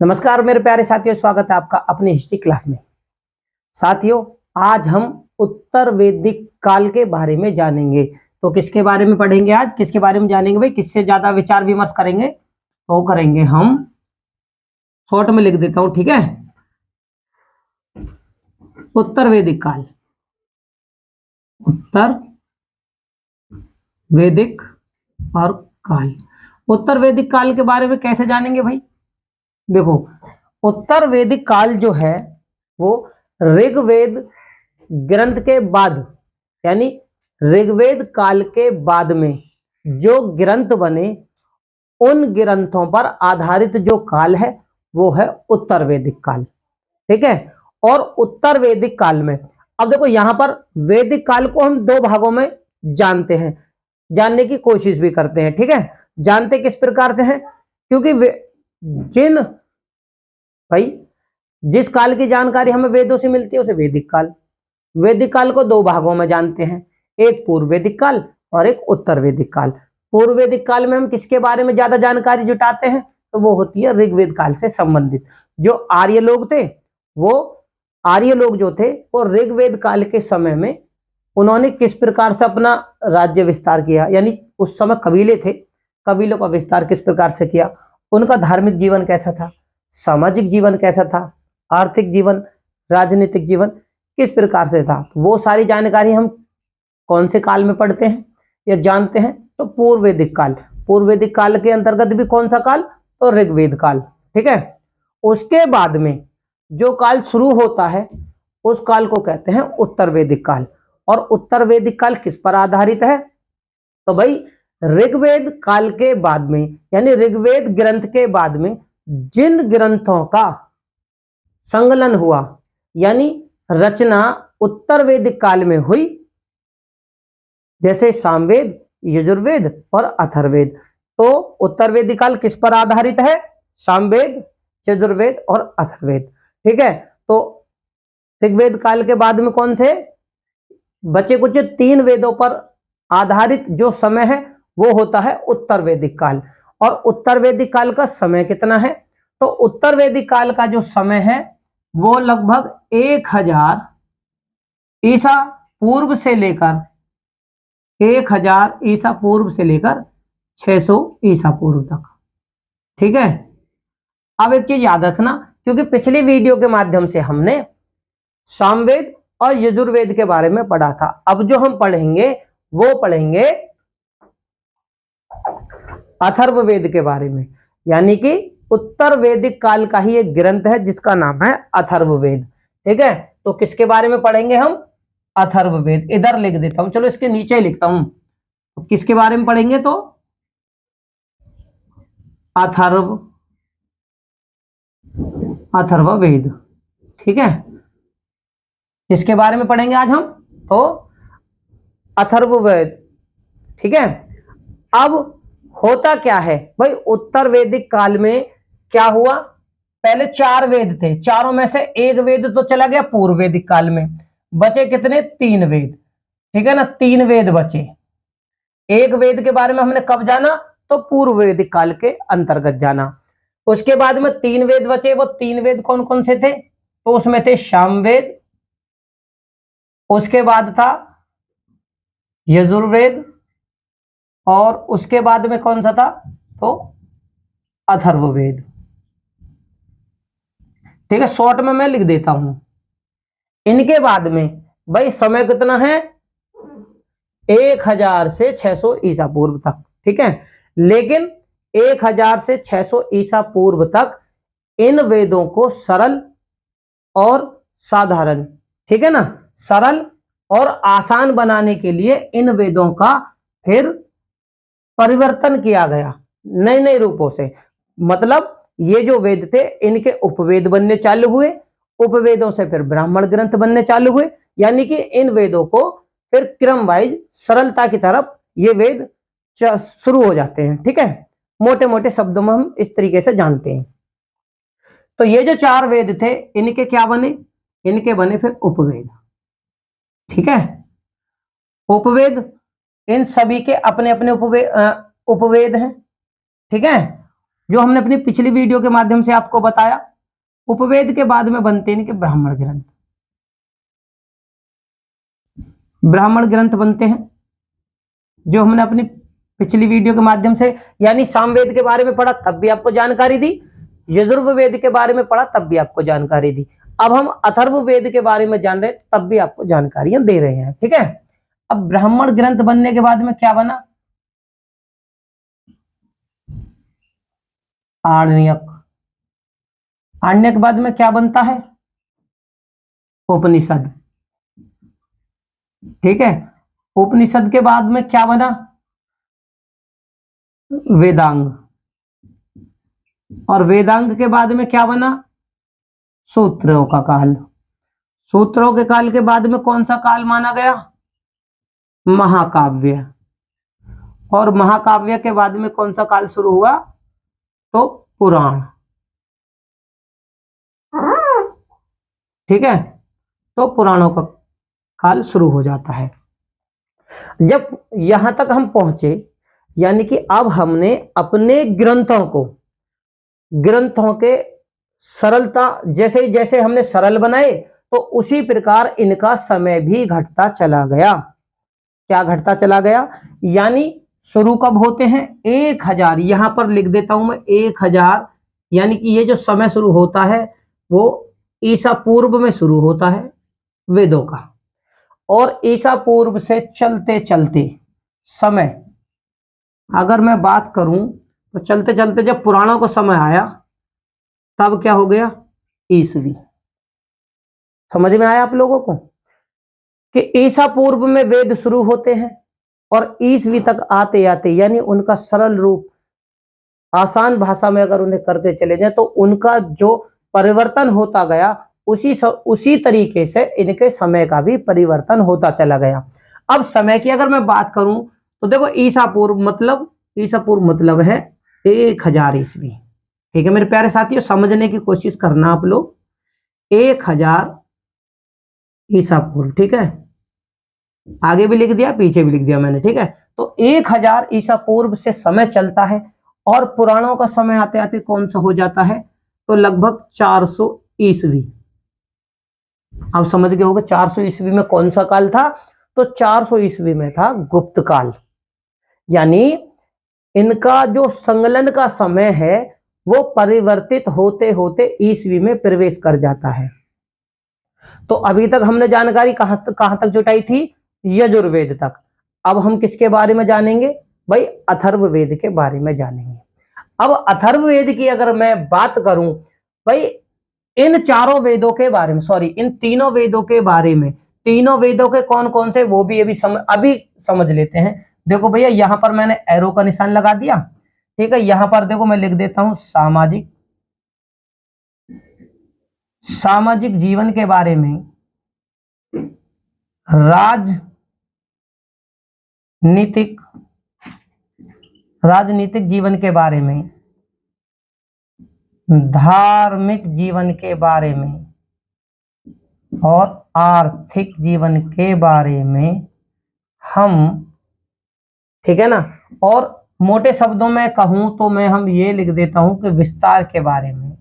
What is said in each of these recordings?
नमस्कार मेरे प्यारे साथियों, स्वागत है आपका अपनी हिस्ट्री क्लास में। साथियों, आज हम उत्तर वैदिक काल के बारे में जानेंगे। तो किसके बारे में पढ़ेंगे आज, किसके बारे में जानेंगे भाई? किससे ज्यादा विचार विमर्श करेंगे? तो करेंगे हम, शॉर्ट में लिख देता हूं, ठीक है। उत्तर वैदिक काल, उत्तर वैदिक और काल। उत्तर वैदिक काल के बारे में कैसे जानेंगे भाई? देखो, उत्तर वैदिक काल जो है वो ऋग्वेद ग्रंथ के बाद, यानी ऋग्वेद काल के बाद में जो ग्रंथ बने उन ग्रंथों पर आधारित जो काल है वो है उत्तर वैदिक काल, ठीक है। और उत्तर वैदिक काल में, अब देखो यहां पर वैदिक काल को हम दो भागों में जानते हैं, जानने की कोशिश भी करते हैं, ठीक है। जानते किस प्रकार से हैं? क्योंकि जिन भाई जिस काल की जानकारी हमें वेदों से मिलती है उसे वैदिक काल। वैदिक काल को दो भागों में जानते हैं, एक पूर्व वैदिक काल और एक उत्तर वैदिक काल। पूर्व वैदिक काल में हम किसके बारे में ज्यादा जानकारी जुटाते हैं? तो वो होती है ऋग्वेद काल से संबंधित। जो आर्य लोग थे, वो आर्य लोग जो थे वो ऋग्वेद काल के समय में उन्होंने किस प्रकार से अपना राज्य विस्तार किया, यानी उस समय कबीले थे, कबीलों का विस्तार किस प्रकार से किया, उनका धार्मिक जीवन कैसा था, सामाजिक जीवन कैसा था, आर्थिक जीवन, राजनीतिक जीवन किस प्रकार से था, वो सारी जानकारी हम कौन से काल में पढ़ते हैं या जानते हैं? तो पूर्व वैदिक काल। पूर्व वैदिक काल के अंतर्गत भी कौन सा काल? तो ऋग्वेद काल, ठीक है। उसके बाद में जो काल शुरू होता है उस काल को कहते हैं उत्तर वैदिक काल। और उत्तर वैदिक काल किस पर आधारित है? तो भाई ऋग्वेद काल के बाद में, यानी ऋग्वेद ग्रंथ के बाद में जिन ग्रंथों का संकलन हुआ, यानी रचना उत्तर वैदिक काल में हुई, जैसे सामवेद, यजुर्वेद और अथर्ववेद। तो उत्तर वैदिक काल किस पर आधारित है? सामवेद, यजुर्वेद और अथर्ववेद, ठीक है। तो ऋग्वेद काल के बाद में कौन से बचे कुछ तीन वेदों पर आधारित जो समय है वो होता है उत्तर वैदिक काल। और उत्तर वैदिक काल का समय कितना है? तो उत्तर वैदिक काल का जो समय है वो लगभग 1000 ईसा पूर्व से लेकर 1000 ईसा पूर्व से लेकर 600 ईसा पूर्व तक, ठीक है। अब एक चीज याद रखना, क्योंकि पिछली वीडियो के माध्यम से हमने सामवेद और यजुर्वेद के बारे में पढ़ा था। अब जो हम पढ़ेंगे वो पढ़ेंगे अथर्ववेद के बारे में, यानी कि उत्तर वैदिक काल का ही एक ग्रंथ है जिसका नाम है अथर्ववेद, ठीक है। तो किसके बारे में पढ़ेंगे हम? अथर्ववेद। इधर लिख देता हूं, चलो इसके नीचे लिखता हूं। तो किसके बारे में पढ़ेंगे? तो अथर्ववेद, ठीक है। किसके बारे में पढ़ेंगे आज हम? तो अथर्ववेद, ठीक है। अब होता क्या है भाई उत्तर वैदिक काल में? क्या हुआ, पहले 4 वेद थे, चारों में से एक वेद तो चला गया पूर्व वैदिक काल में, बचे कितने? 3 वेद, ठीक है ना। 3 वेद बचे। एक वेद के बारे में हमने कब जाना? तो पूर्व वैदिक काल के अंतर्गत जाना। उसके बाद में 3 वेद बचे। वो 3 वेद कौन कौन से थे? तो उसमें थे सामवेद, उसके बाद था यजुर्वेद, और उसके बाद में कौन सा था? तो अथर्ववेद, ठीक है। शॉर्ट में मैं लिख देता हूं। इनके बाद में भाई समय कितना है? 1000 से 600 ईसा पूर्व तक, ठीक है। लेकिन 1000 से 600 ईसा पूर्व तक इन वेदों को सरल और साधारण, ठीक है ना, सरल और आसान बनाने के लिए इन वेदों का फिर परिवर्तन किया गया नए नए रूपों से। मतलब ये जो वेद थे इनके उपवेद बनने चालू हुए, उपवेदों से फिर ब्राह्मण ग्रंथ बनने चालू हुए, यानी कि इन वेदों को फिर क्रम वाइज सरलता की तरफ ये वेद शुरू हो जाते हैं, ठीक है। मोटे मोटे शब्दों में हम इस तरीके से जानते हैं। तो ये जो 4 वेद थे इनके क्या बने? इनके बने फिर उपवेद, ठीक है। उपवेद, इन सभी के अपने अपने उपवेद हैं, ठीक है। जो हमने अपनी पिछली वीडियो के माध्यम से आपको बताया, उपवेद के बाद में बनते हैं इनके ब्राह्मण ग्रंथ। ब्राह्मण ग्रंथ बनते हैं जो हमने अपनी पिछली वीडियो के माध्यम से, यानी सामवेद के बारे में पढ़ा तब भी आपको जानकारी दी, यजुर्वेद के बारे में पढ़ा तब भी आपको जानकारी दी। अब हम अथर्ववेद के बारे में जान रहे तब भी आपको जानकारियां दे रहे हैं, ठीक है। अब ब्राह्मण ग्रंथ बनने के बाद में क्या बना? आरण्यक। आरण्यक के बाद में क्या बनता है? उपनिषद, ठीक है। उपनिषद के बाद में क्या बना? वेदांग। और वेदांग के बाद में क्या बना? सूत्रों का काल। सूत्रों के काल के बाद में कौन सा काल माना गया? महाकाव्य। और महाकाव्य के बाद में कौन सा काल शुरू हुआ? तो पुराण, ठीक है। तो पुराणों का काल शुरू हो जाता है। जब यहां तक हम पहुंचे, यानी कि अब हमने अपने ग्रंथों के सरलता, जैसे जैसे हमने सरल बनाए तो उसी प्रकार इनका समय भी घटता चला गया। क्या घटता चला गया? यानी शुरू कब होते हैं? 1000, यहां पर लिख देता हूं मैं 1000, यानी कि ये जो समय शुरू होता है वो ईसा पूर्व में शुरू होता है वेदों का, और ईसा पूर्व से चलते चलते समय, अगर मैं बात करूं तो चलते चलते जब पुराणों का समय आया तब क्या हो गया? ईसवी। समझ में आया आप लोगों को कि ईसा पूर्व में वेद शुरू होते हैं और ईसवी तक आते आते, यानी उनका सरल रूप आसान भाषा में अगर उन्हें करते चले जाए तो उनका जो परिवर्तन होता गया उसी तरीके से इनके समय का भी परिवर्तन होता चला गया। अब समय की अगर मैं बात करूं तो देखो ईसा पूर्व मतलब है 1000 ईस्वी, ठीक है मेरे प्यारे साथियों, समझने की कोशिश करना आप लोग। 1000 ईसा पूर्व, ठीक है, आगे भी लिख दिया पीछे भी लिख दिया मैंने, ठीक है। तो 1000 ईसा पूर्व से समय चलता है और पुराणों का समय आते आते कौन सा हो जाता है? तो लगभग 400 ईस्वी। आप समझ गए होगा 400 ईस्वी में कौन सा काल था? तो 400 ईस्वी में था गुप्त काल, यानी इनका जो संगलन का समय है वो परिवर्तित होते होते ईस्वी में प्रवेश कर जाता है। तो अभी तक हमने जानकारी कहां तक जुटाई थी? यजुर्वेद तक। अब हम किसके बारे में जानेंगे भाई? अथर्ववेद के बारे में जानेंगे। अब अथर्ववेद की अगर मैं बात करूं भाई, इन चारों वेदों के बारे में, सॉरी इन तीनों वेदों के बारे में, तीनों वेदों के कौन कौन से वो भी अभी समझ लेते हैं। देखो भैया यहां पर मैंने एरो का निशान लगा दिया, ठीक है। यहां पर देखो मैं लिख देता हूं सामाजिक जीवन के बारे में, राजनीतिक जीवन के बारे में, धार्मिक जीवन के बारे में और आर्थिक जीवन के बारे में हम, ठीक है ना। और मोटे शब्दों में कहूं तो हम ये लिख देता हूं कि विस्तार के बारे में।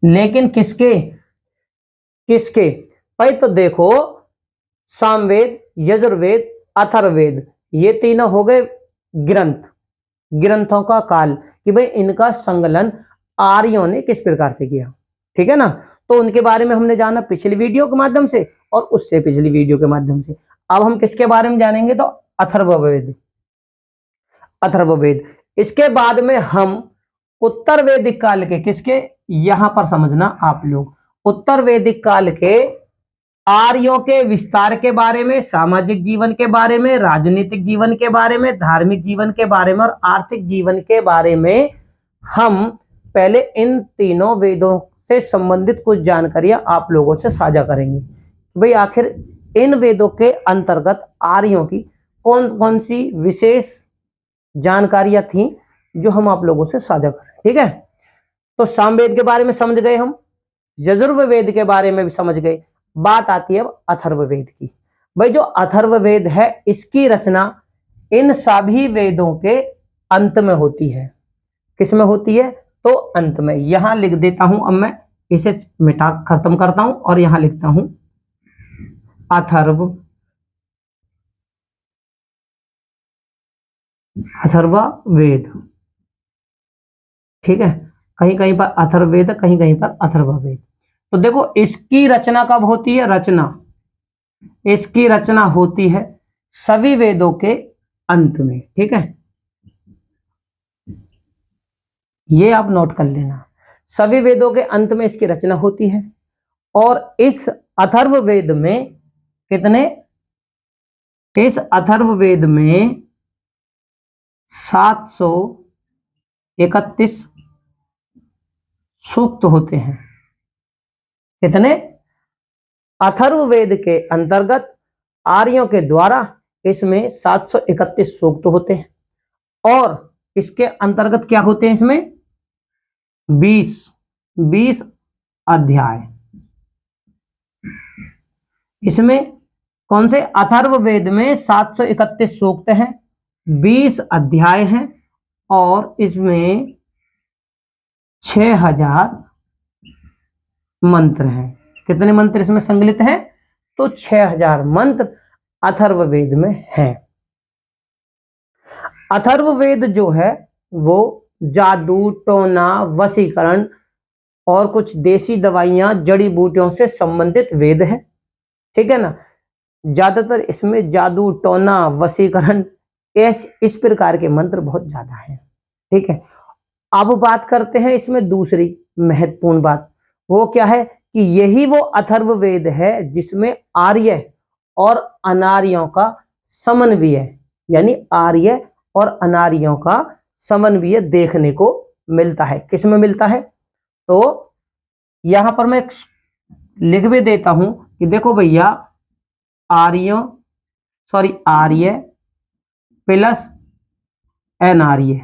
लेकिन किसके भाई? तो देखो सामवेद, यजुर्वेद, अथर्ववेद, ये तीनों हो गए ग्रंथों का काल, कि भाई इनका संकलन आर्यों ने किस प्रकार से किया, ठीक है ना। तो उनके बारे में हमने जाना पिछली वीडियो के माध्यम से और उससे पिछली वीडियो के माध्यम से। अब हम किसके बारे में जानेंगे? तो अथर्ववेद। इसके बाद में हम उत्तर वैदिक काल के, किसके? यहां पर समझना आप लोग, उत्तर वैदिक काल के आर्यों के विस्तार के बारे में, सामाजिक जीवन के बारे में, राजनीतिक जीवन के बारे में, धार्मिक जीवन के बारे में और आर्थिक जीवन के बारे में हम पहले इन तीनों वेदों से संबंधित कुछ जानकारियां आप लोगों से साझा करेंगे। भाई आखिर इन वेदों के अंतर्गत आर्यों की कौन कौन सी विशेष जानकारियां थी जो हम आप लोगों से साझा करें, ठीक है। तो सामवेद के बारे में समझ गए, हम यजुर्वेद के बारे में भी समझ गए। बात आती है अब अथर्ववेद की। भाई जो अथर्ववेद है इसकी रचना इन सभी वेदों के अंत में होती है। किस में होती है? तो अंत में। यहां लिख देता हूं, अब मैं इसे मिटा खत्म करता हूं और यहां लिखता हूं अथर्ववेद। ठीक है, कहीं कहीं पर अथर्ववेद, कहीं कहीं पर अथर्ववेद। तो देखो इसकी रचना कब होती है? इसकी रचना होती है सभी वेदों के अंत में। ठीक है, ये आप नोट कर लेना, सभी वेदों के अंत में इसकी रचना होती है। और इस अथर्ववेद में कितने? इस अथर्ववेद में 731 सूक्त होते हैं। कितने? अथर्ववेद के अंतर्गत आर्यों के द्वारा इसमें 731 सूक्त होते हैं। और इसके अंतर्गत क्या होते हैं? इसमें 20 अध्याय। इसमें कौन से? अथर्ववेद में 731 सूक्त हैं, 20 अध्याय हैं और इसमें 6000 मंत्र हैं। कितने मंत्र इसमें संकलित हैं? तो 6000 मंत्र अथर्ववेद में हैं। अथर्ववेद जो है वो जादू, टोना, वशीकरण और कुछ देसी दवाइयां, जड़ी बूटियों से संबंधित वेद है। ठीक है ना, ज्यादातर इसमें जादू, टोना, वशीकरण इस प्रकार के मंत्र बहुत ज्यादा हैं। ठीक है, अब बात करते हैं इसमें दूसरी महत्वपूर्ण बात, वो क्या है कि यही वो अथर्ववेद है जिसमें आर्य और अनार्यों का समन्वय है, यानी आर्य और अनार्यों का समन्वय देखने को मिलता है। किसमें मिलता है? तो यहां पर मैं लिख भी देता हूं कि देखो भैया, आर्य प्लस अनार्य,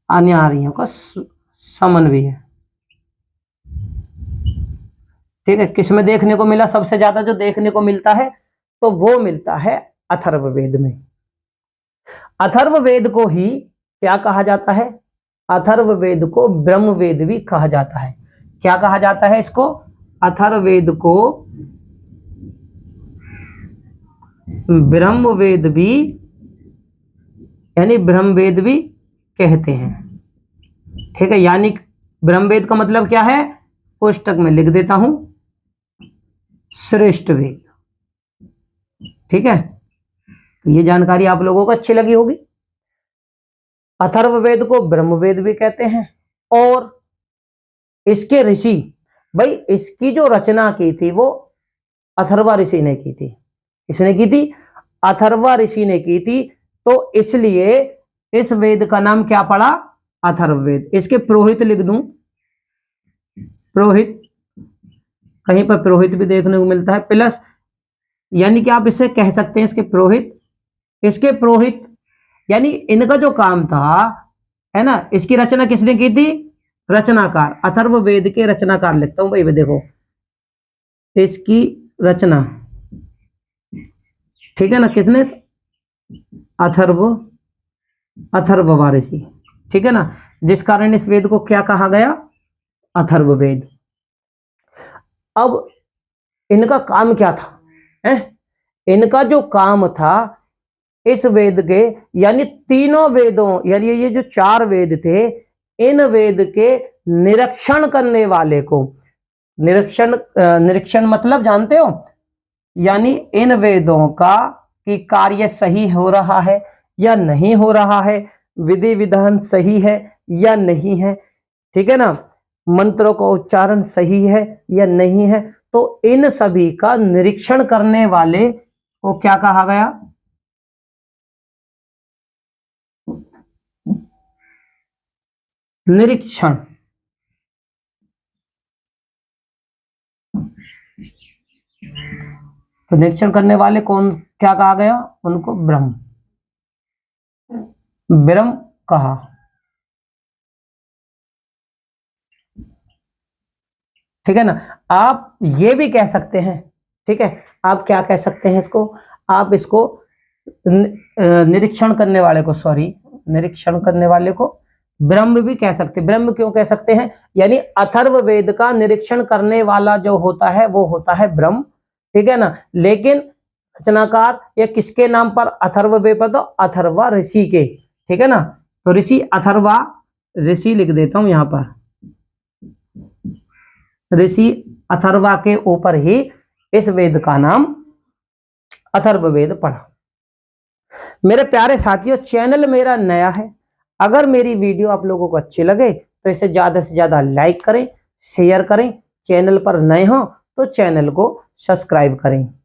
अनार्यों का समन्वय है। ठीक है, किसमें देखने को मिला? सबसे ज्यादा जो देखने को मिलता है तो वो मिलता है अथर्ववेद में। अथर्ववेद को ही क्या कहा जाता है? अथर्ववेद को ब्रह्मवेद भी कहा जाता है। क्या कहा जाता है इसको? अथर्ववेद को ब्रह्मवेद भी, यानी ब्रह्मवेद भी कहते हैं। ठीक है, यानी ब्रह्मवेद का मतलब क्या है? पुस्तक में लिख देता हूं, श्रेष्ठ वेद। ठीक है, तो ये जानकारी आप लोगों को अच्छी लगी होगी। अथर्ववेद को ब्रह्मवेद भी कहते हैं। और इसके ऋषि, भाई इसकी जो रचना की थी वो अथर्वा ऋषि ने की थी। किसने की थी? अथर्वा ऋषि ने की थी। तो इसलिए इस वेद का नाम क्या पड़ा? अथर्ववेद। इसके पुरोहित लिख दूं, पुरोहित, कहीं पर पुरोहित भी देखने को मिलता है, प्लस, यानी कि आप इसे कह सकते हैं इसके पुरोहित। इसके पुरोहित यानी इनका जो काम था, है ना, इसकी रचना किसने की थी? रचनाकार, अथर्ववेद के रचनाकार लिखता हूं भाई, देखो इसकी रचना, ठीक है ना, किसने? अथर्व ऋषि। ठीक है ना, जिस कारण इस वेद को क्या कहा गया? अथर्ववेद। अब इनका काम क्या था? इनका जो काम था, इस वेद के, यानी तीनों वेदों, यानी ये जो 4 वेद थे, इन वेद के निरीक्षण करने वाले को, निरीक्षण मतलब जानते हो? यानी इन वेदों का कि कार्य सही हो रहा है या नहीं हो रहा है, विधि विधान सही है या नहीं है, ठीक है ना, मंत्रों का उच्चारण सही है या नहीं है, तो इन सभी का निरीक्षण करने वाले को क्या कहा गया? निरीक्षण। तो निरीक्षण करने वाले कौन, क्या कहा गया? उनको ब्रह्म कहा। ठीक है ना, आप ये भी कह सकते हैं, ठीक है, आप क्या कह सकते हैं इसको? आप इसको निरीक्षण करने वाले को, सॉरी, निरीक्षण करने वाले को ब्रह्म भी कह सकते। ब्रह्म क्यों कह सकते हैं? यानी अथर्ववेद का निरीक्षण करने वाला जो होता है वो होता है ब्रह्म, ठीक है ना। लेकिन रचनाकार ये किसके नाम पर अथर्ववेद पर? तो अथर्वा ऋषि के, ठीक है ना। तो ऋषि अथर्वा, ऋषि लिख देता हूं यहां पर, ऋषि अथर्वा के ऊपर ही इस वेद का नाम अथर्ववेद पड़ा। मेरे प्यारे साथियों, चैनल मेरा नया है, अगर मेरी वीडियो आप लोगों को अच्छी लगे तो इसे ज्यादा से ज्यादा लाइक करें, शेयर करें, चैनल पर नए हो तो चैनल को सब्सक्राइब करें।